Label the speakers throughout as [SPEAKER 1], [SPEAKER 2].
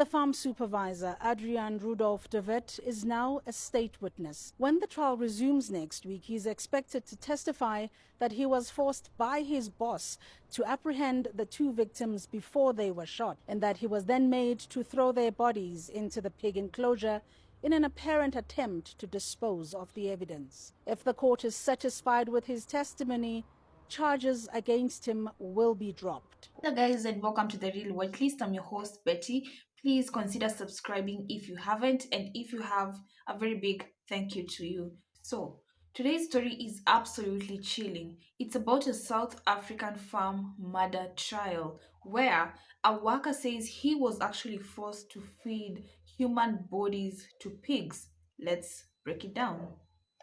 [SPEAKER 1] The farm supervisor, Adrian Rudolph de Wet, is now a state witness. When the trial resumes next week, he is expected to testify that he was forced by his boss to apprehend the two victims before they were shot, and that he was then made to throw their bodies into the pig enclosure in an apparent attempt to dispose of the evidence. If the court is satisfied with his testimony, charges against him will be dropped.
[SPEAKER 2] Hello guys, and welcome to The Real Watch List. I'm your host Betty. Please consider subscribing if you haven't, and if you have, a very big thank you to you. So today's story is absolutely chilling. It's about a South African farm murder trial where a worker says he was actually forced to feed human bodies to pigs. Let's break it down.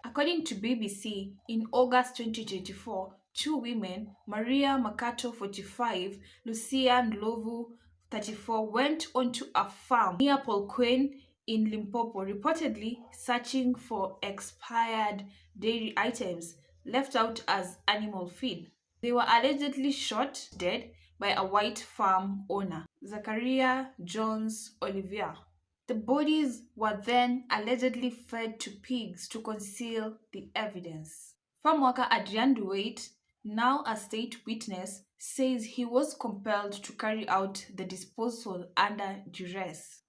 [SPEAKER 2] According to BBC, in August 2024, two women, Maria Makato, 45, Lucia Ndlovu, 34, went onto a farm near Polokwane in Limpopo, reportedly searching for expired dairy items left out as animal feed. They were allegedly shot dead by a white farm owner, Zachariah Jones Olivier. The bodies were then allegedly fed to pigs to conceal the evidence. Farm worker Adrian Duwait, now a state witness, says he was compelled to carry out the disposal under duress.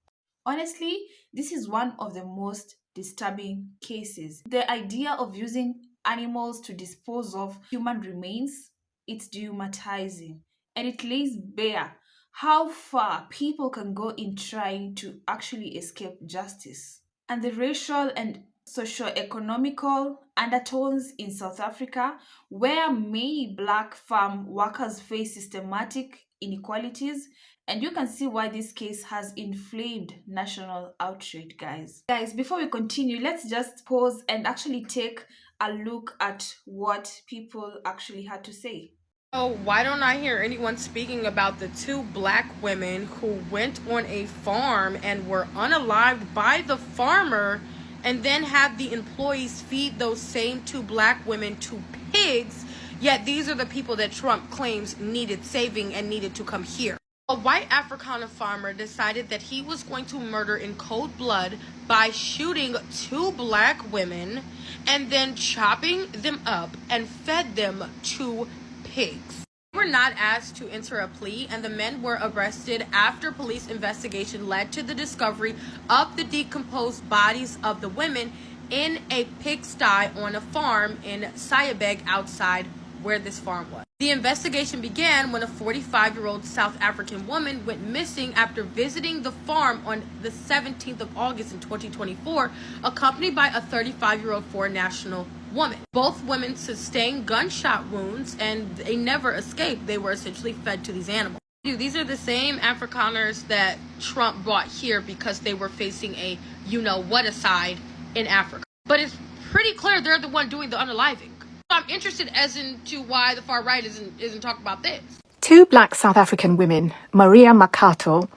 [SPEAKER 2] Honestly, this is one of the most disturbing cases. The idea of using animals to dispose of human remains, it's dehumanizing, and it lays bare how far people can go in trying to actually escape justice. And the racial and socio-economical undertones in South Africa, where many black farm workers face systematic inequalities, and you can see why this case has inflamed national outrage, guys. Guys, before we continue, let's just pause and actually take a look at what people actually had to say.
[SPEAKER 3] Oh, why don't I hear anyone speaking about the two black women who went on a farm and were unalived by the farmer and then had the employees feed those same two black women to pigs, yet these are the people that Trump claims needed saving and needed to come here. A white Afrikaner farmer decided that he was going to murder in cold blood by shooting two black women and then chopping them up and fed them to pigs. They were not asked to enter a plea, and the men were arrested after police investigation led to the discovery of the decomposed bodies of the women in a pigsty on a farm in Sayabeg outside where this farm was. The investigation began when a 45-year-old South African woman went missing after visiting the farm on the 17th of August in 2024, accompanied by a 35-year-old foreign national woman. Both women sustained gunshot wounds and they never escaped. They were essentially fed to these animals. These are the same Afrikaners that Trump brought here because they were facing a you-know-what aside in Africa. But it's pretty clear they're the one doing the unaliving. I'm interested as into why the far right isn't talking about this.
[SPEAKER 4] Two black South African women, Maria Makato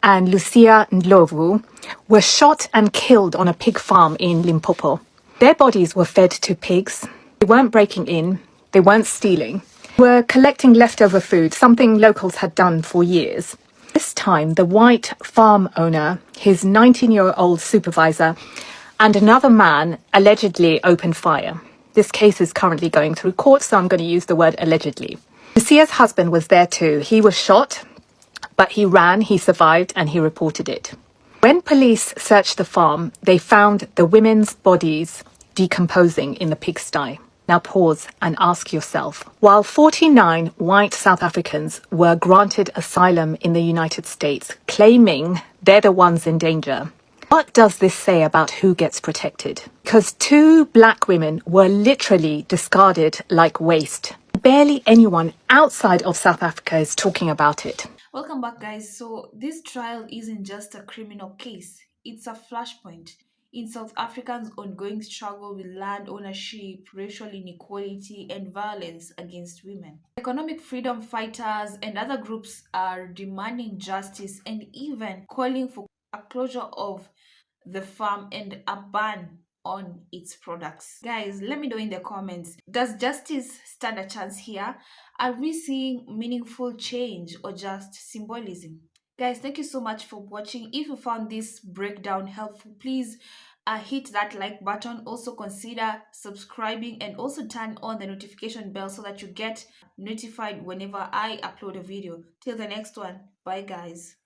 [SPEAKER 4] and Lucia Ndlovu, were shot and killed on a pig farm in Limpopo. Their bodies were fed to pigs. They weren't breaking in. They weren't stealing. They were collecting leftover food, something locals had done for years. This time, the white farm owner, his 19-year-old supervisor, and another man allegedly opened fire. This case is currently going through court, so I'm going to use the word allegedly. Lucia's husband was there too. He was shot, but he ran, he survived, and he reported it. When police searched the farm, they found the women's bodies decomposing in the pigsty. Now pause and ask yourself, while 49 white South Africans were granted asylum in the United States, claiming they're the ones in danger, what does this say about who gets protected? Because two black women were literally discarded like waste. Barely anyone outside of South Africa is talking about it.
[SPEAKER 2] Welcome back, guys. So this trial isn't just a criminal case, it's a flashpoint in South Africa's ongoing struggle with land ownership, racial inequality, and violence against women. Economic freedom fighters and other groups are demanding justice and even calling for a closure of the farm and a ban on its products. Guys, let me know in the comments, does justice stand a chance here? Are we seeing meaningful change or just symbolism? Guys, thank you so much for watching. If you found this breakdown helpful, please hit that like button. Also consider subscribing and also turn on the notification bell so that you get notified whenever I upload a video. Till the next one. Bye guys.